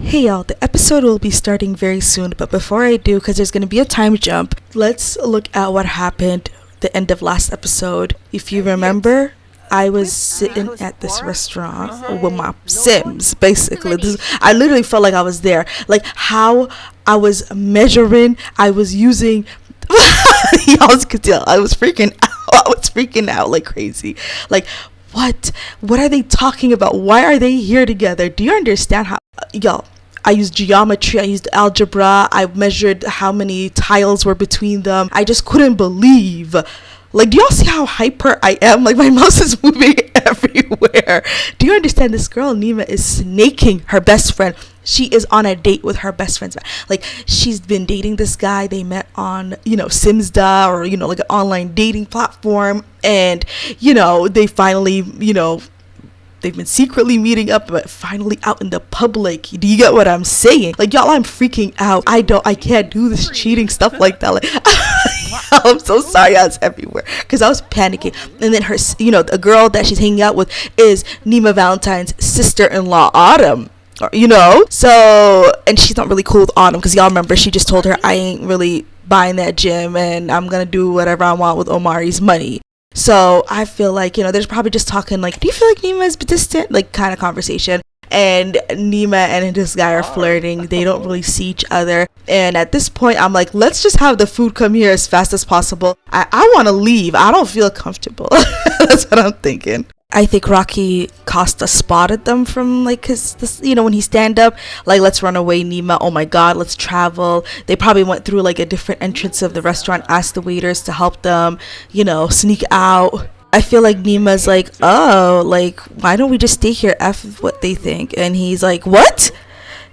Hey y'all, the episode will be starting very soon, but before I do, because there's going to be a time jump, let's look at what happened the end of last episode. If you remember, I was sitting at this restaurant with my Sims, basically. I literally felt like I was there. Like how I was measuring, I was using... Y'all could tell, I was freaking out. I was freaking out like crazy. Like, what are they talking about? Why are they here together? Do you understand how... Y'all, I used geometry, I used algebra, I measured how many tiles were between them. I just couldn't believe. Like, do y'all see how hyper I am? Like, my mouse is moving everywhere. Do you understand? This girl, Nima, is snaking her best friend. She is on a date with her best friend. Like, she's been dating this guy. They met on, Simsda or, like an online dating platform. And, they finally, they've been secretly meeting up, but finally out in the public. Do you get what I'm saying? Like, y'all, I'm freaking out. I can't do this cheating stuff like that. Like, I'm so sorry, I was everywhere because I was panicking. And then her, the girl that she's hanging out with is Nima Valentine's sister-in-law, Autumn. So, and she's not really cool with Autumn because y'all remember she just told her, I ain't really buying that gym and I'm gonna do whatever I want with Omari's money. So I feel like, there's probably just talking like, do you feel like Nima is distant? Like, kind of conversation. And Nima and this guy are flirting. They don't really see each other. And at this point, I'm like, let's just have the food come here as fast as possible. I want to leave. I don't feel comfortable. That's what I'm thinking. I think Rocky Costa spotted them from like when he stand up, like, let's run away, Nima. Oh my God, let's travel. They probably went through like a different entrance of the restaurant, asked the waiters to help them, sneak out. I feel like Nima's like, oh, like, why don't we just stay here? F what they think. And he's like, what?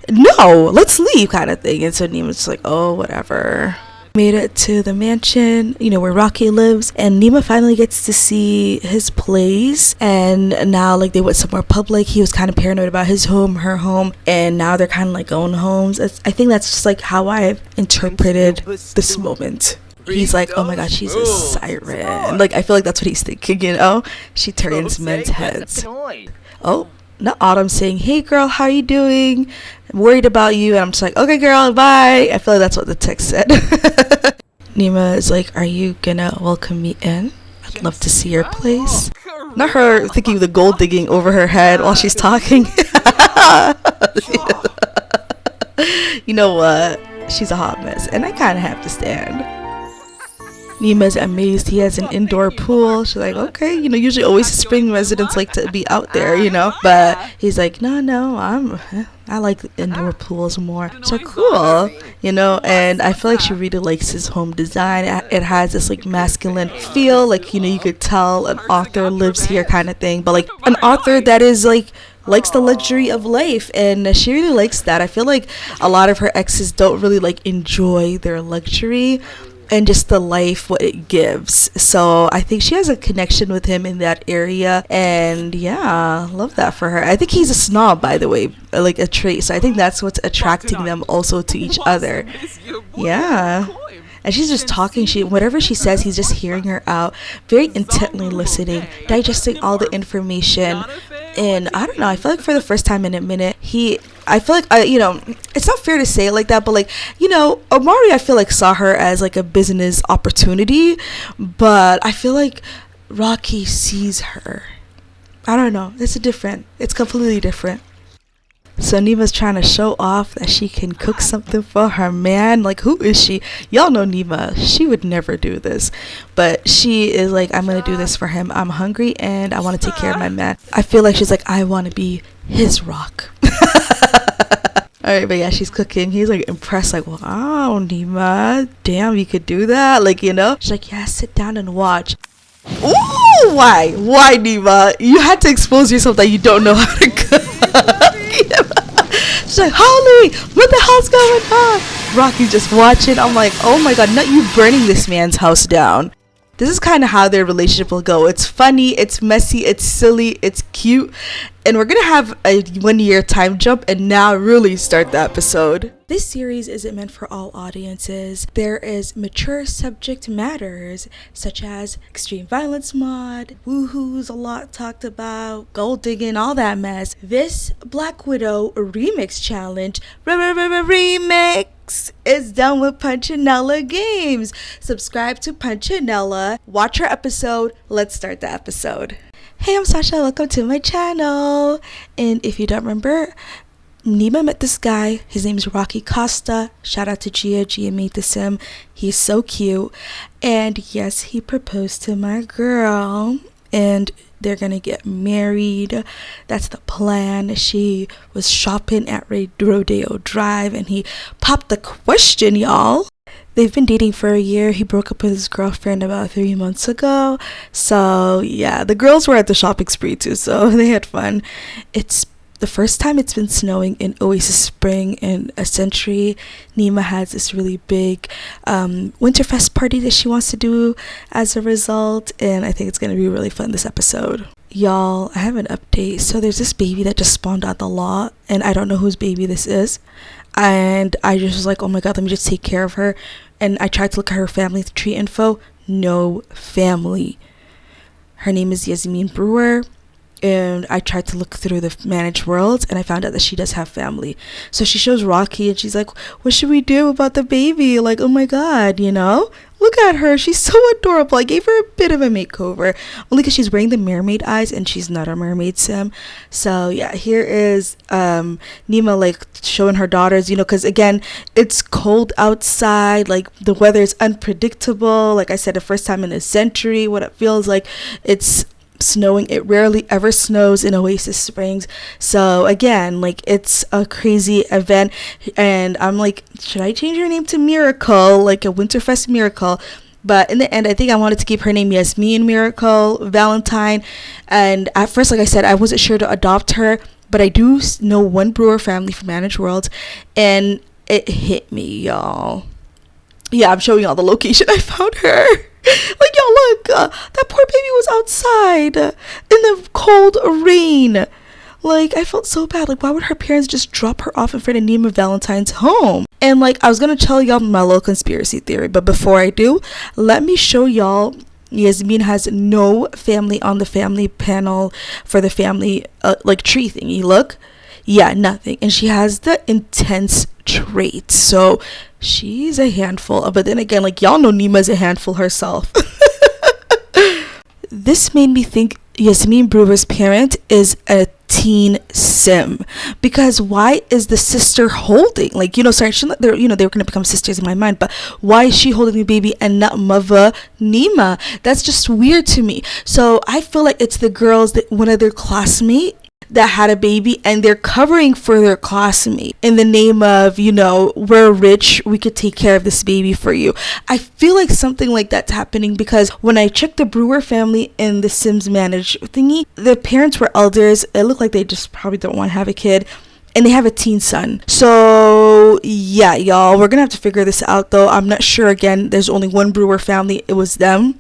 No, let's leave, kind of thing. And so Nima's just like, oh, whatever. Made it to the mansion, where Rocky lives, and Nima finally gets to see his place. And now, like, they went somewhere public. He was kind of paranoid about his home, her home, and now they're kind of like going homes. I think that's just like how I've interpreted this moment. He's like, oh my God, she's a siren. Like, I feel like that's what he's thinking, She turns men's heads. Oh, not Autumn saying, hey girl, how are you doing? I'm worried about you. And I'm just like, okay girl, bye. I feel like that's what the text said. Nima is like, are you gonna welcome me in? I'd love to see your place. Not her thinking of the gold digging over her head while she's talking. You know what? She's a hot mess. And I kind of have to stand. Nima's amazed he has an indoor pool. She's like, okay, usually always spring residents like to be out there, but he's like, no, I like indoor pools more. So cool, and I feel like she really likes his home design. It has this like masculine feel, like, you could tell an author lives here kind of thing, but like an author that is like likes the luxury of life, and she really likes that. I feel like a lot of her exes don't really like enjoy their luxury and just the life, what it gives. So I think she has a connection with him in that area, and yeah, love that for her. I think he's a snob, by the way, like a trait. So I think that's what's attracting them also to each other. Yeah. And she's just talking. Whatever she says, he's just hearing her out, very intently listening, digesting all the information. And I don't know, I feel like for the first time in a minute, I feel like, it's not fair to say it like that, but like, Omari, I feel like saw her as like a business opportunity, but I feel like Rocky sees her. I don't know, it's completely different. So Nima's trying to show off that she can cook something for her man. Like, who is she? Y'all know Nima. She would never do this. But she is like, I'm going to do this for him. I'm hungry and I want to take care of my man. I feel like she's like, I want to be his rock. Alright, but yeah, she's cooking. He's like impressed, like, wow, Nima. Damn, you could do that. Like, She's like, yeah, sit down and watch. Ooh, why? Why, Nima? You had to expose yourself that you don't know how to cook. She's like, holy, what the hell's going on? Rocky's just watching. I'm like, oh my God, not you burning this man's house down. This is kind of how their relationship will go. It's funny, it's messy, it's silly, it's cute. And we're gonna have a 1 year time jump and now really start the episode. This series isn't meant for all audiences. There is mature subject matters such as extreme violence mod, woohoo's a lot talked about, gold digging, all that mess. This Black Widow remix challenge remix is done with Punchanella Games. Subscribe to Punchanella, watch her episode. Let's start the episode. Hey, I'm Sasha, welcome to my channel. And if you don't remember, Nima met this guy. His name is Rocky Costa. Shout out to Gia. Gia made the sim. He's so cute. And yes, he proposed to my girl. And they're gonna get married. That's the plan. She was shopping at Rodeo Drive and he popped the question, y'all. They've been dating for a year. He broke up with his girlfriend about 3 months ago. So yeah, the girls were at the shopping spree too, so they had fun. It's the first time it's been snowing in Oasis Spring in a century. Nima has this really big Winterfest party that she wants to do as a result, and I think it's gonna be really fun this episode. Y'all, I have an update. So there's this baby that just spawned out the lot, and I don't know whose baby this is. And I just was like, oh my god, let me just take care of her. And I tried to look at her family tree info. No family. Her name is Yasmin Brewer. And I tried to look through the managed worlds and I found out that she does have family. So she shows Rocky and she's like, what should we do about the baby? Like, oh my god, you know? Look at her. She's so adorable. I gave her a bit of a makeover. Only because she's wearing the mermaid eyes and she's not a mermaid sim. So yeah, here is Nima like showing her daughters, you know, because again, it's cold outside. Like the weather is unpredictable. Like I said, the first time in a century, what it feels like it's snowing. It rarely ever snows in Oasis Springs, so again, like it's a crazy event. And I'm like, should I change her name to Miracle, like a Winterfest Miracle? But in the end, I think I wanted to keep her name Yasmin Miracle Valentine. And at first, like I said, I wasn't sure to adopt her, but I do know one Brewer family from Managed Worlds, and it hit me, y'all. Yeah, I'm showing y'all the location I found her. Like, y'all, look, that poor baby was outside in the cold rain. Like, I felt so bad. Like, why would her parents just drop her off in front of Nima Valentine's home? And like, I was gonna tell y'all my little conspiracy theory, but before I do, let me show y'all Yasmin has no family on the family panel for the family like tree thingy. Look, yeah, nothing. And she has the intense traits, so she's a handful. But then again, like, y'all know Nima's a handful herself. This made me think Yasmin Brewer's parent is a teen sim, because why is the sister holding, like, you know, sorry, they're, you know, they were gonna become sisters in my mind, but why is she holding the baby and not mother Nima? That's just weird to me. So I feel like it's the girls that one of their classmates that had a baby and they're covering for their classmate in the name of, you know, we're rich, we could take care of this baby for you. I feel like something like that's happening, because when I checked the Brewer family in the Sims Manage thingy, their parents were elders. It looked like they just probably don't want to have a kid, and they have a teen son. So yeah, y'all, we're gonna have to figure this out though. I'm not sure. Again, there's only one Brewer family. It was them.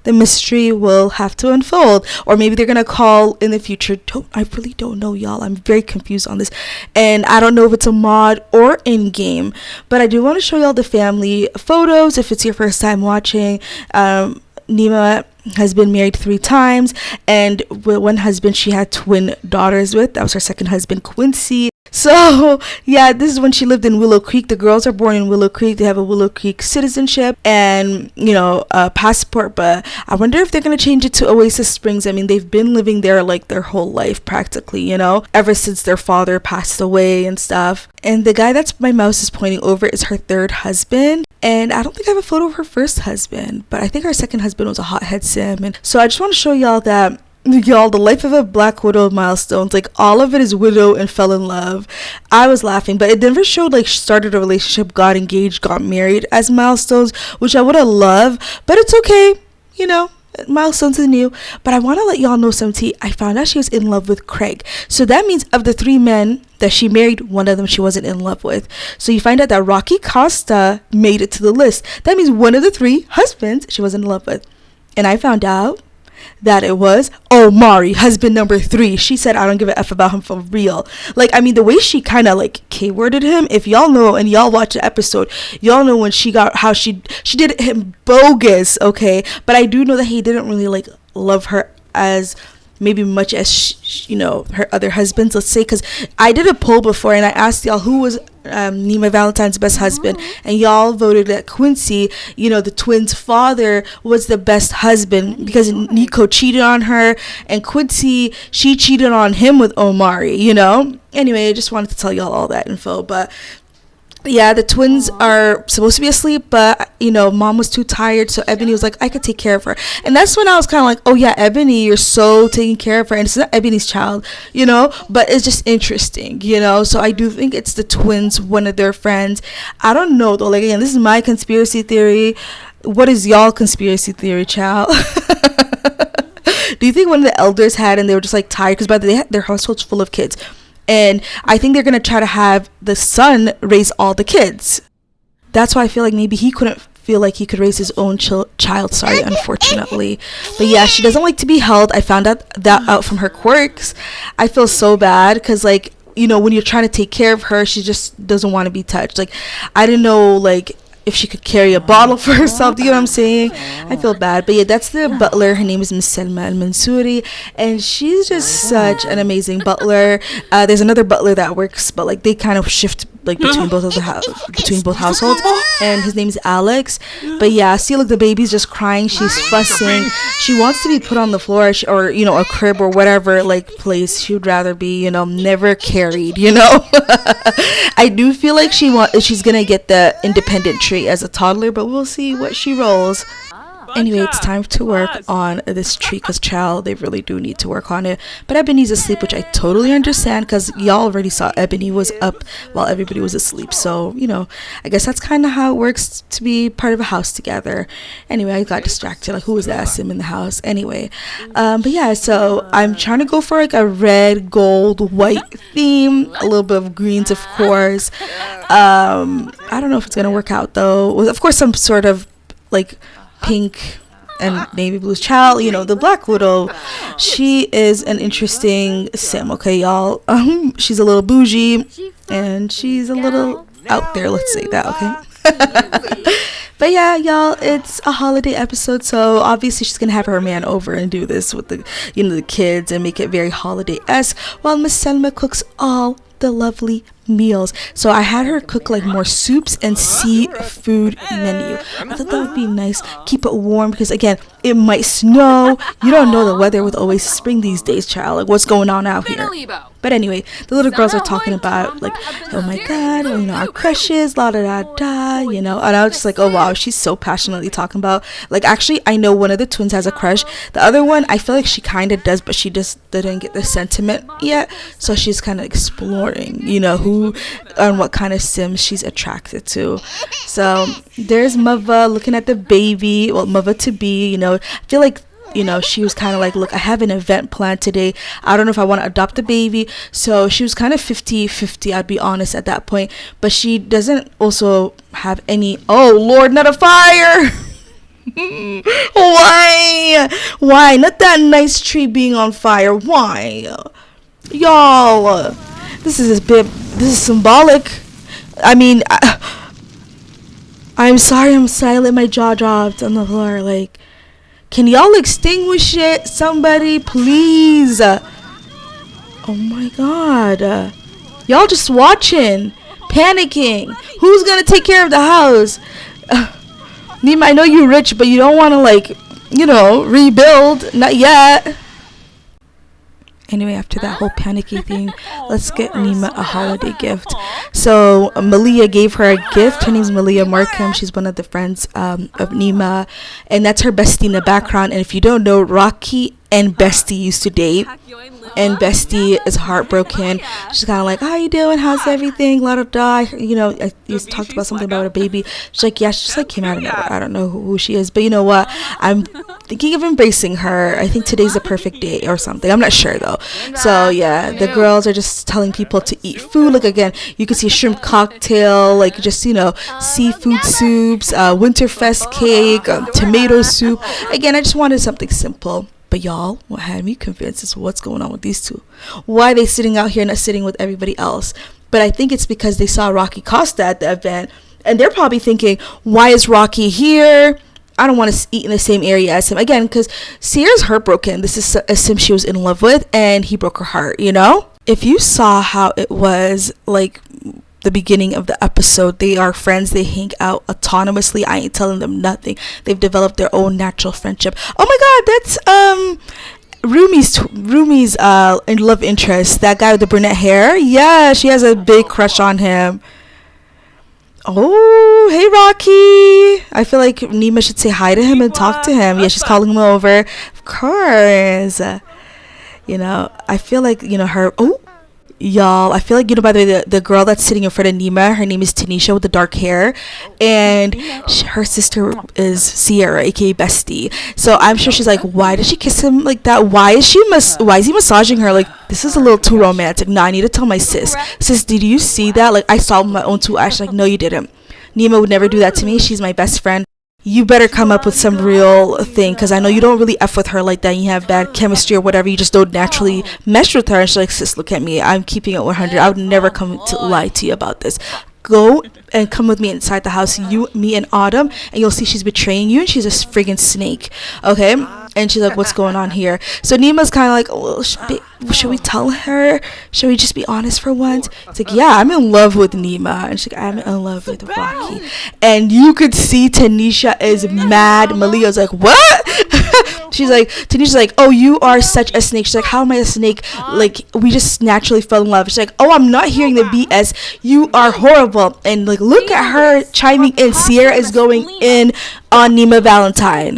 The mystery will have to unfold, or maybe they're gonna call in the future. I really don't know, y'all. I'm very confused on this, and I don't know if it's a mod or in game. But I do want to show y'all the family photos if it's your first time watching. Nima has been married 3 times, and with one husband she had twin daughters with. That was her second husband, Quincy. So yeah, this is when she lived in Willow Creek. The girls are born in Willow Creek. They have a Willow Creek citizenship and, you know, a passport. But I wonder if they're gonna change it to Oasis Springs. I mean, they've been living there like their whole life practically, you know, ever since their father passed away and stuff. And the guy that's my mouse is pointing over is her 3rd husband. And I don't think I have a photo of her 1st husband, but I think her 2nd husband was a hothead sim. And so I just want to show y'all that, y'all, the life of a Black Widow milestones, like all of it is widow and fell in love. I was laughing, but it never showed like started a relationship, got engaged, got married as milestones, which I would have loved. But it's okay, you know, milestones is new. But I want to let y'all know something. I found out she was in love with Craig. So that means of the 3 men that she married, one of them she wasn't in love with. So you find out that Rocky Costa made it to the list. That means one of the 3 husbands she wasn't in love with. And I found out that it was Omari, husband number 3. She said, I don't give a F about him for real. Like, I mean, the way she kind of like K-worded him, if y'all know and y'all watch the episode, y'all know when she got, how she did him bogus, okay? But I do know that he didn't really like love her as maybe much as her other husbands, let's say, because I did a poll before and I asked y'all who was Nima Valentine's best husband, and y'all voted that Quincy, the twins' father, was the best husband because Nico cheated on her, and Quincy, she cheated on him with Omari. Anyway, I just wanted to tell y'all all that info. But yeah, the twins are supposed to be asleep, but mom was too tired, so Ebony was like, I could take care of her. And that's when I was kind of like, oh yeah, Ebony, you're so taking care of her. And it's not Ebony's child, but it's just interesting, so I do think it's the twins, one of their friends. I don't know though, like, again, this is my conspiracy theory. What is y'all conspiracy theory, child? Do you think one of the elders had, and they were just like tired, because by the way, their household's full of kids, and I think they're going to try to have the son raise all the kids. That's why I feel like maybe he couldn't feel like he could raise his own child, unfortunately. But yeah, she doesn't like to be held. I found out from her quirks. I feel so bad because, like, when you're trying to take care of her, she just doesn't want to be touched. Like, I didn't know, like, if she could carry a bottle for herself. Do you know what I'm saying? I feel bad. But yeah, that's the butler. Her name is Miss Selma Al-Mansouri, and she's just such an amazing butler. There's another butler that works, but like they kind of shift like between both households, and his name is Alex. But yeah, see, look, the baby's just crying. She's fussing. She wants to be put on the floor, or a crib or whatever like place. She would rather be never carried. I do feel like she's gonna get the independent tree as a toddler, but we'll see what she rolls. Anyway, it's time to work on this tree because, child, they really do need to work on it. But Ebony's asleep, which I totally understand because y'all already saw Ebony was up while everybody was asleep. So, I guess that's kind of how it works to be part of a house together. Anyway, I got distracted. Like, who was that Sim in the house? Anyway, but yeah, so I'm trying to go for like a red, gold, white theme. A little bit of greens, of course. I don't know if it's going to work out, though. With, of course, some sort of like pink and navy blues, child. The Black Widow, she is an interesting sim, okay, y'all. She's a little bougie and she's a little out there, let's say that, okay. But yeah, y'all, it's a holiday episode, so obviously she's gonna have her man over and do this with the kids and make it very holiday-esque while Miss Selma cooks all the lovely meals. So I had her cook like more soups and seafood menu. I thought that would be nice. Keep it warm because, again, it might snow. You don't know the weather with always spring these days, child. Like, what's going on out here? But anyway, the little girls are talking about like, oh my god, our crushes, la da da da, and I was just like, oh wow, she's so passionately talking about, like, actually I know one of the twins has a crush. The other one, I feel like she kind of does, but she just didn't get the sentiment yet. So she's kind of exploring, who and what kind of sims she's attracted to. So there's Mava looking at the baby, well, Mava to be, I feel like, she was kind of like, look, I have an event planned today. I don't know if I want to adopt a baby. So she was kind of 50-50, I'd be honest at that point. But she doesn't also have any, oh Lord, not a fire. Why not that nice tree being on fire? Why, y'all? This is symbolic. I mean, I'm sorry, I'm silent. My jaw dropped on the floor. Like, can y'all extinguish it? Somebody, please. Oh my god. Y'all just watching, panicking. Who's gonna take care of the house? Nima, I know you're rich, but you don't want to, like, rebuild. Not yet. Anyway, after that whole panicky thing, let's get Nima a holiday gift. So Malia gave her a gift. Her name's Malia Markham. She's one of the friends of Nima, and that's her bestie in the background. And if you don't know, Rocky and Bestie used to date. And Bestie is heartbroken. She's kind of like, how you doing? How's everything? Let her die. You know, you talked about something about a baby. She's like, yeah, she just like came out of nowhere. I don't know who she is, but you know what? I'm thinking of embracing her. I think today's the perfect day or something. I'm not sure though. So yeah, the girls are just telling people to eat food. Like again, you can see a shrimp cocktail, like just, you know, seafood soups, Winterfest cake, tomato soup. Again, I just wanted something simple. But y'all, what had me convinced is what's going on with these two. Why are they sitting out here, not sitting with everybody else? But I think it's because they saw Rocky Costa at the event, and they're probably thinking, why is Rocky here? I don't want to eat in the same area as him. Again, because Sierra's heartbroken. This is a sim she was in love with, and he broke her heart, you know? If you saw how it was, like, the beginning of the episode, they are friends, they hang out autonomously. I ain't telling them nothing. They've developed their own natural friendship. Oh my god, that's Rumi's in love interest, that guy with the brunette hair. Yeah, she has a big crush on him. Oh, hey Rocky. I feel like Nima should say hi to him and talk to him. Yeah, she's calling him over. Of course. You know, I feel like, you know, y'all, I feel like, you know, by the way, the girl that's sitting in front of Nima, her name is Tanisha with the dark hair, and her sister is Sierra, aka Bestie. So I'm sure she's like, why did she kiss him like that? Why is he massaging her? Like, this is a little too romantic. No, I need to tell my sis, did you see that? Like, I saw with my own two eyes. She's like, no, you didn't. Nima would never do that to me. She's my best friend. You better come up with some real thing, because I know you don't really F with her like that, and you have bad chemistry or whatever. You just don't naturally mesh with her. And she's like, sis, look at me. I'm keeping it 100. I would never come to lie to you about this. Go and come with me inside the house, you, me, and Autumn, and you'll see she's betraying you, and she's a friggin' snake, okay? And she's like, what's going on here? So Nima's kind of like, oh, should we tell her? Should we just be honest for once? It's like, yeah, I'm in love with Nima. And she's like, I'm in love with Rocky. And you could see Tanisha is mad. Malia's like, what? Tanisha's like, oh, you are such a snake. She's like, how am I a snake? Like, we just naturally fell in love. She's like, oh, I'm not hearing the BS. You are horrible. And like, look at her chiming in. Sierra is going in on Nima Valentine.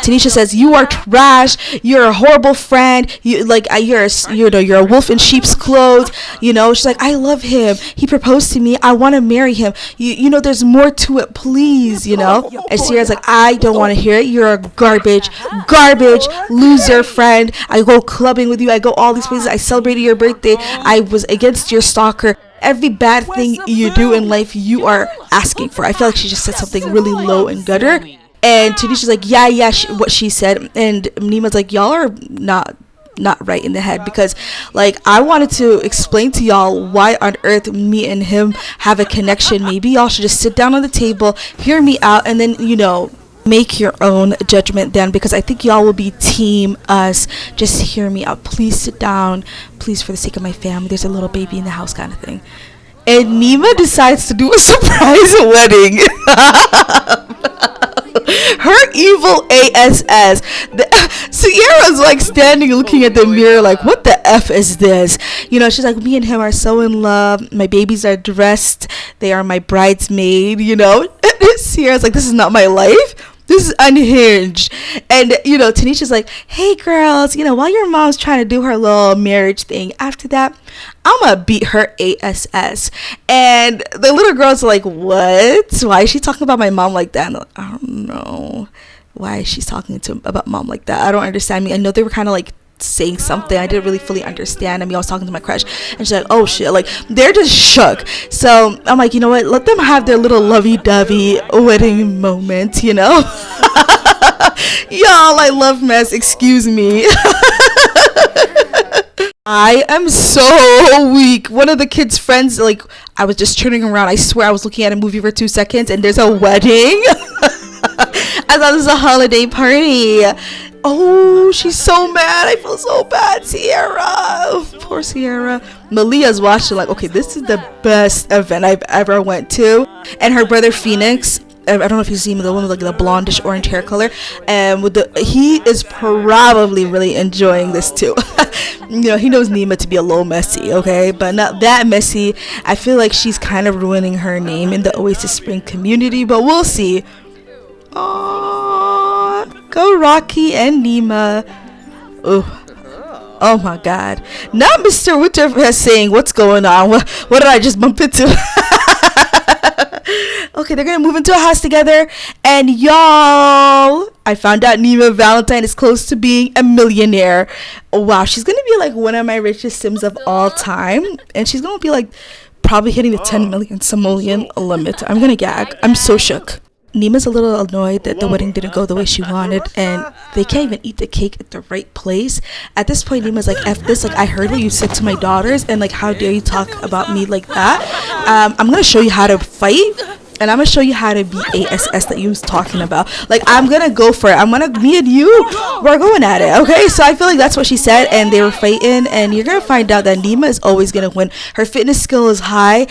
Tanisha says, you are trash. You're a horrible friend. You're a wolf in sheep's clothes. You know, she's like, I love him. He proposed to me. I want to marry him. You know, there's more to it, please. You know. And Sierra's like, I don't want to hear it. You're a garbage loser friend. I go clubbing with you. I go all these places. I celebrated your birthday. I was against your stalker. Every bad thing you do in life, you are asking for. I feel like she just said something really low and gutter. And Tanisha's like, yeah, what she said. And Nima's like, y'all are not right in the head, because like, I wanted to explain to y'all why on earth me and him have a connection. Maybe y'all should just sit down on the table, hear me out, and then, you know, make your own judgment then, because I think y'all will be team us. Just hear me out. Please sit down. Please, for the sake of my family. There's a little baby in the house kind of thing. And Nima decides to do a surprise wedding. Her evil ass. Sierra's like standing looking at the mirror like, what the F is this? You know, she's like, me and him are so in love. My babies are dressed. They are my bridesmaid, you know. Sierra's like, this is not my life. This is unhinged. And, you know, Tanisha's like, hey, girls, you know, while your mom's trying to do her little marriage thing, after that, I'm going to beat her ass. And the little girls are like, what? Why is she talking about my mom like that? And like, I don't know why she's talking about mom like that. I don't understand. I know they were kind of like saying something. I didn't really fully understand. I mean, I was talking to my crush, and she's like, oh shit, like, they're just shook. So I'm like, you know what, let them have their little lovey-dovey wedding moment, you know. Y'all, I love mess, excuse me. I am so weak. One of the kids' friends, like, I was just turning around, I swear I was looking at a movie for 2 seconds, and there's a wedding. I thought this was a holiday party. Oh, she's so mad. I feel so bad, Sierra. Poor Sierra. Malia's watching like, okay, this is the best event I've ever went to. And her brother Phoenix, I don't know if you've seen the one with like the blondish orange hair color, and he is probably really enjoying this too. You know, he knows Nima to be a little messy, okay, but not that messy. I feel like she's kind of ruining her name in the Oasis Spring community, but we'll see. Aww, go Rocky and Nima. Oh. Oh my God. Not Mr. Winterfest saying, what's going on? What did I just bump into? Okay, they're gonna move into a house together. And y'all, I found out Nima Valentine is close to being a millionaire. Oh, wow, she's gonna be like one of my richest Sims of all time. And she's gonna be like probably hitting the 10 million simoleon limit. I'm gonna gag. I'm so shook. Nima's a little annoyed that the wedding didn't go the way she wanted, and they can't even eat the cake at the right place. At this point, Nima's like, F this, like, I heard what you said to my daughters, and like, how dare you talk about me like that? I'm gonna show you how to fight, and I'm gonna show you how to be ASS that you was talking about. Like, I'm gonna go for it. Me and you, we're going at it, okay? So I feel like that's what she said, and they were fighting, and you're gonna find out that Nima is always gonna win. Her fitness skill is high.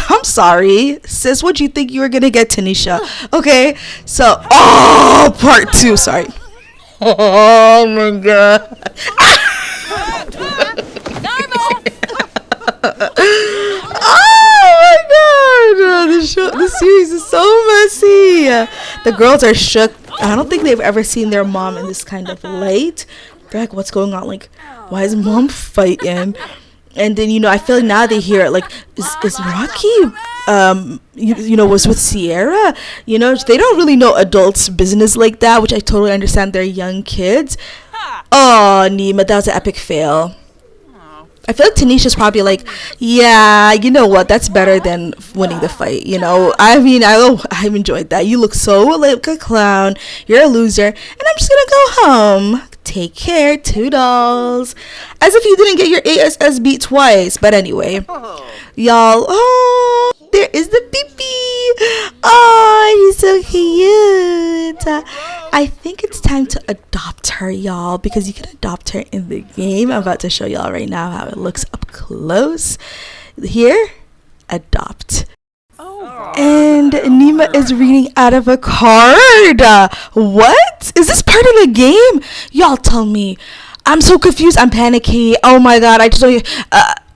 I'm sorry, sis, what'd you think you were gonna get, Tanisha? Okay, so, part 2, sorry. Oh my God. The series is so messy. The girls are shook. I don't think they've ever seen their mom in this kind of light. They're like, what's going on? Like, why is mom fighting? And then, you know, I feel like now they hear it, like, is Rocky, was with Sierra? You know, they don't really know adults' business like that, which I totally understand. They're young kids. Oh, Nima, that was an epic fail. I feel like Tanisha's probably like, yeah, you know what? That's better than winning the fight. You know, I mean, I've enjoyed that. You look so like a clown. You're a loser, and I'm just gonna go home. Take care, Toodles. As if you didn't get your ASS beat twice. But anyway, y'all. Oh, there is the baby. Oh, he's so cute. I think it's time to adopt her, y'all, because you can adopt her in the game. I'm about to show y'all right now how it looks up close. Here, adopt. And Nima is reading out of a card. What? Is this part of the game? Y'all tell me. I'm so confused. I'm panicky. Oh my God. I just don't.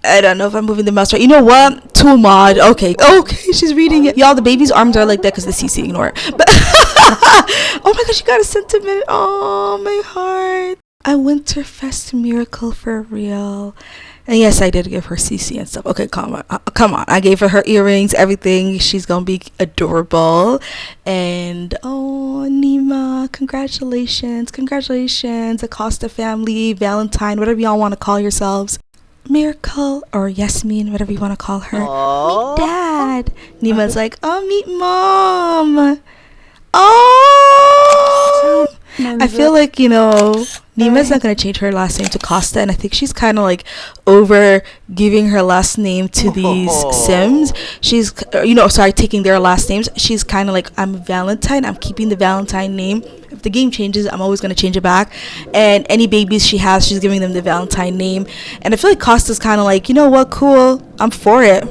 I don't know if I'm moving the mouse right. You know what? Tool mod. Okay, she's reading it. Y'all, the baby's arms are like that because the CC, ignore it. But oh my gosh, you got a sentiment. Oh, my heart. A Winterfest miracle for real. And yes, I did give her CC and stuff. Okay, come on. I gave her earrings, everything. She's gonna be adorable. And oh, Nima, congratulations. Acosta family, Valentine, whatever y'all want to call yourselves. Miracle or Yasmin, whatever you want to call her. Aww. Meet Dad. Nima's like, oh, meet Mom. Oh, I feel like, you know, Nima's not going to change her last name to Costa, and I think she's kind of like over giving her last name to these Sims. She's, taking their last names. She's kind of like, I'm Valentine. I'm keeping the Valentine name. If the game changes, I'm always going to change it back. And any babies she has, she's giving them the Valentine name. And I feel like Costa's kind of like, you know what, cool. I'm for it.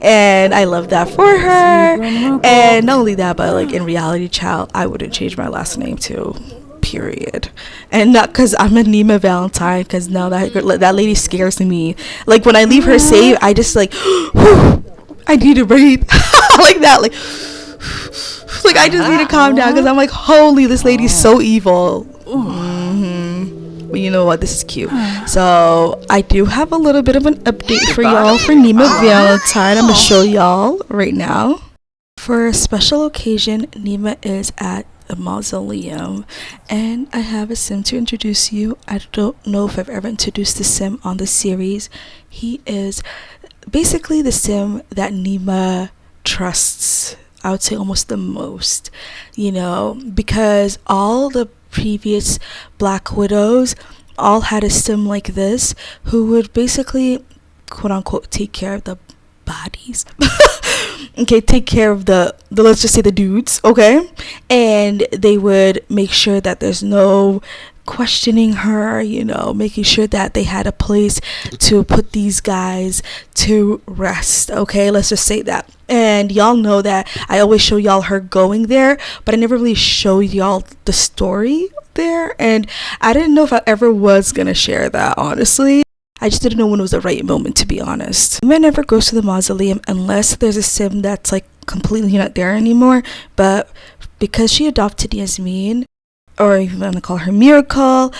And I love that for her. And not only that, but like in reality, child, I wouldn't change my last name too. Period. And not because I'm a Nima Valentine, because now that lady scares me. Like when I leave her save, I just like, I need to breathe. Like that, like I just need to calm down because I'm like, holy, this lady's so evil. But you know what? This is cute. So I do have a little bit of an update for y'all for Nima Valentine. I'm gonna show y'all right now. For a special occasion, Nima is at a mausoleum, and I have a sim to introduce you. I don't know if I've ever introduced the sim on the series. He is basically the sim that Nima trusts. I would say almost the most, because all the previous Black Widows all had a sim like this who would basically, quote unquote, take care of the bodies. Okay, take care of the let's just say the dudes, okay? And they would make sure that there's no questioning her, making sure that they had a place to put these guys to rest, okay? Let's just say that. And y'all know that I always show y'all her going there, but I never really show y'all the story there, and I didn't know if I ever was gonna share that, honestly. I just didn't know when it was the right moment, to be honest. Nima never goes to the mausoleum unless there's a sim that's like completely not there anymore, but because she adopted Yasmin, or even want to call her Miracle,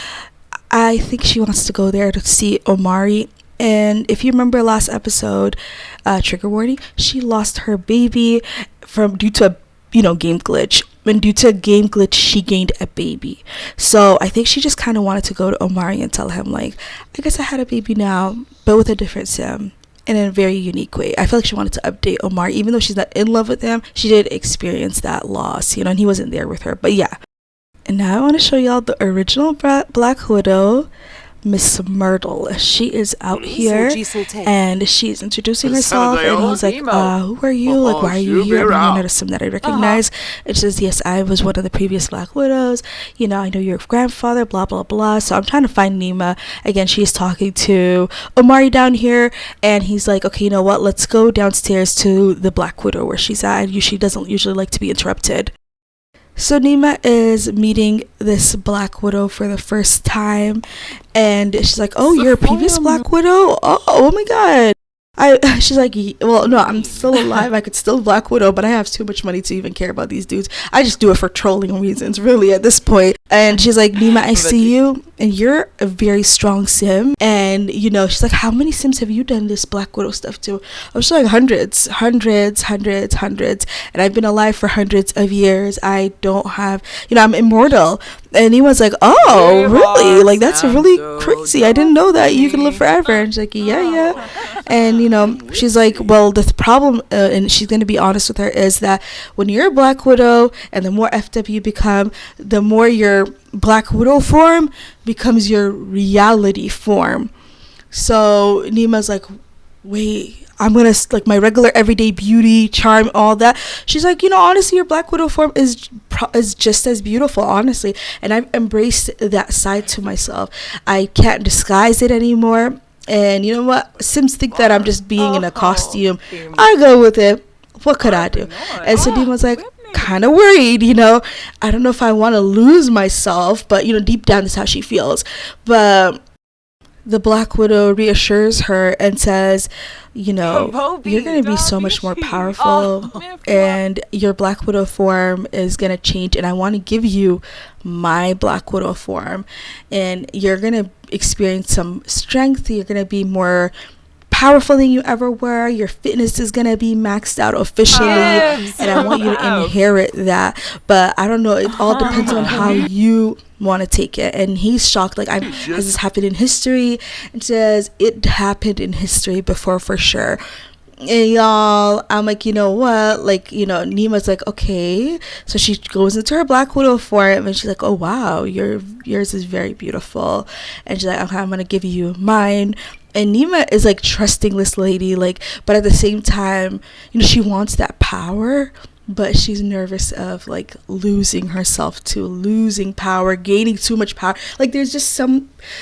I think she wants to go there to see Omari. And if you remember last episode, trigger warning, she lost her baby from due to a game glitch. And due to a game glitch, she gained a baby. So I think she just kind of wanted to go to Omari and tell him, like, I guess I had a baby now, but with a different sim. In a very unique way. I feel like she wanted to update Omari. Even though she's not in love with him, she did experience that loss, and he wasn't there with her. But yeah. And now I want to show y'all the original Black Widow, Miss Myrtle. She is out here and she's introducing herself, and he's like, who are you? Like, why are you here? I'm not a sim that I recognize. It says, yes, I was one of the previous Black Widows. I know your grandfather, blah, blah, blah. So I'm trying to find Nima. Again, she's talking to Omari down here, and he's like, okay, you know what? Let's go downstairs to the Black Widow where she's at. She doesn't usually like to be interrupted. So Nima is meeting this Black Widow for the first time, and she's like, oh, you're a previous Black Widow? Oh my god. She's like, well, no, I'm still alive. I could still Black Widow, but I have too much money to even care about these dudes. I just do it for trolling reasons, really, at this point. And she's like, Nima, I see you, and you're a very strong sim. And, she's like, how many sims have you done this Black Widow stuff to? I was like, hundreds. And I've been alive for hundreds of years. I don't have, I'm immortal. And Nima's like, oh, really? Like, that's really crazy. I didn't know that you can live forever. And she's like, yeah. And, she's like, well, the problem, and she's going to be honest with her, is that when you're a Black Widow and the more FW you become, the more your Black Widow form becomes your reality form. So Nima's like, wait, I'm going to, like, my regular everyday beauty, charm, all that. She's like, honestly, your Black Widow form is just as beautiful, honestly. And I've embraced that side to myself. I can't disguise it anymore. And you know what? Sims think that I'm just being in a costume. I go with it. What could I do? And so Dean was like, kind of worried, I don't know if I want to lose myself, but deep down that's how she feels. But the Black Widow reassures her and says, you're going to be so much more powerful, and your Black Widow form is going to change, and I want to give you my Black Widow form, and you're going to experience some strength. You're going to be more powerful than you ever were. Your fitness is going to be maxed out officially, and I want you to inherit that. But I don't know, it all depends on how you want to take it. And he's shocked, like, has this happened in history? And says it happened in history before, for sure. And y'all, I'm like, you know what, like, Nima's like, okay. So she goes into her Black Widow form, and she's like, oh wow, yours is very beautiful. And she's like, okay, I'm gonna give you mine. And Nima is like trusting this lady, like, but at the same time, she wants that power, but she's nervous of, like, losing herself to losing power, gaining too much power. Like, there's just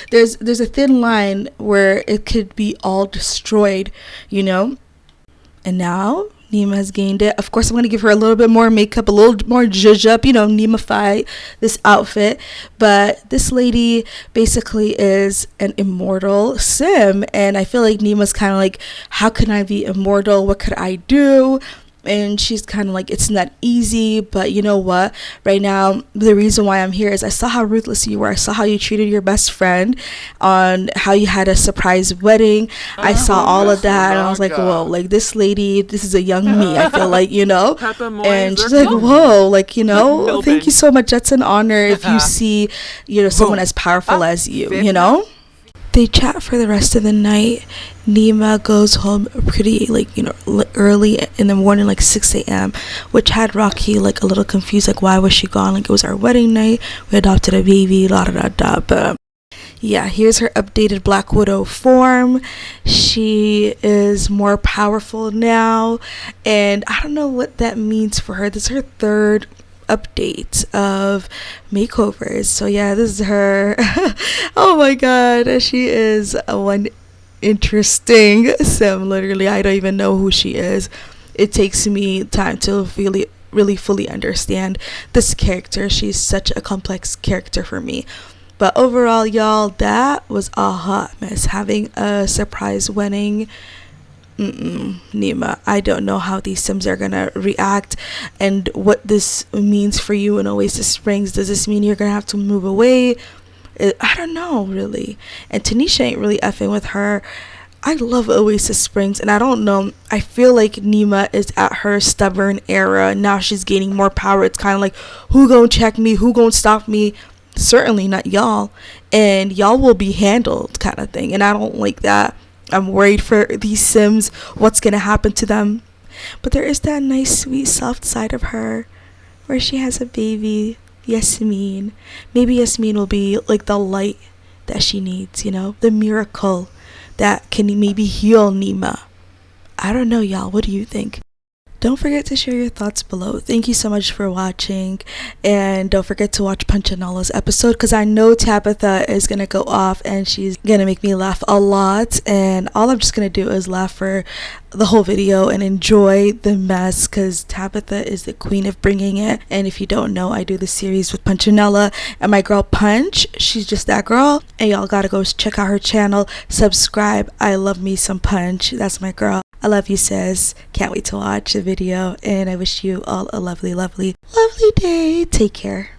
there's a thin line where it could be all destroyed, And now Nima has gained it. Of course, I'm going to give her a little bit more makeup, a little more zhuzh up, Nima-fy this outfit. But this lady basically is an immortal sim. And I feel like Nima's kind of like, how can I be immortal? What could I do? And she's kind of like, it's not easy, but you know what? Right now, the reason why I'm here is I saw how ruthless you were. I saw how you treated your best friend, on how you had a surprise wedding. I saw all of that, and I was like, whoa, like, this lady, this is a young me, I feel like, And she's like, whoa, like, thank you so much. That's an honor if you see, someone as powerful as you, They chat for the rest of the night. Nima goes home pretty, early in the morning, 6 a.m., which had Rocky, a little confused, why was she gone? It was our wedding night. We adopted a baby, la-da-da-da. But yeah, here's her updated Black Widow form. She is more powerful now, and I don't know what that means for her. This is her third update of makeovers. So yeah, this is her. Oh my god, she is one interesting sim. Literally, I don't even know who she is. It takes me time to really fully understand this character. She's such a complex character for me. But overall, y'all, that was a hot mess. Having a surprise wedding, Nima, I don't know how these sims are gonna react and what this means for you in Oasis Springs. Does this mean you're gonna have to move away? I don't know really. And Tanisha ain't really effing with her. I love Oasis Springs, and I don't know. I feel like Nima is at her stubborn era. Now she's gaining more power. It's kind of like, who gonna check me? Who gonna stop me? Certainly not y'all. And y'all will be handled, kind of thing. And I don't like that. I'm worried for these Sims. What's gonna happen to them? But there is that nice, sweet, soft side of her where she has a baby, Yasmin. Maybe Yasmin will be like the light that she needs, the miracle that can maybe heal Nima. I don't know, y'all. What do you think? Don't forget to share your thoughts below. Thank you so much for watching. And don't forget to watch Punchanella's episode, because I know Tabitha is going to go off and she's going to make me laugh a lot. And all I'm just going to do is laugh for the whole video and enjoy the mess, because Tabitha is the queen of bringing it. And if you don't know, I do the series with Punchanella and my girl Punch. She's just that girl. And y'all got to go check out her channel. Subscribe. I love me some Punch. That's my girl. I love you, sis. Can't wait to watch the video, and I wish you all a lovely, lovely, lovely day. Take care.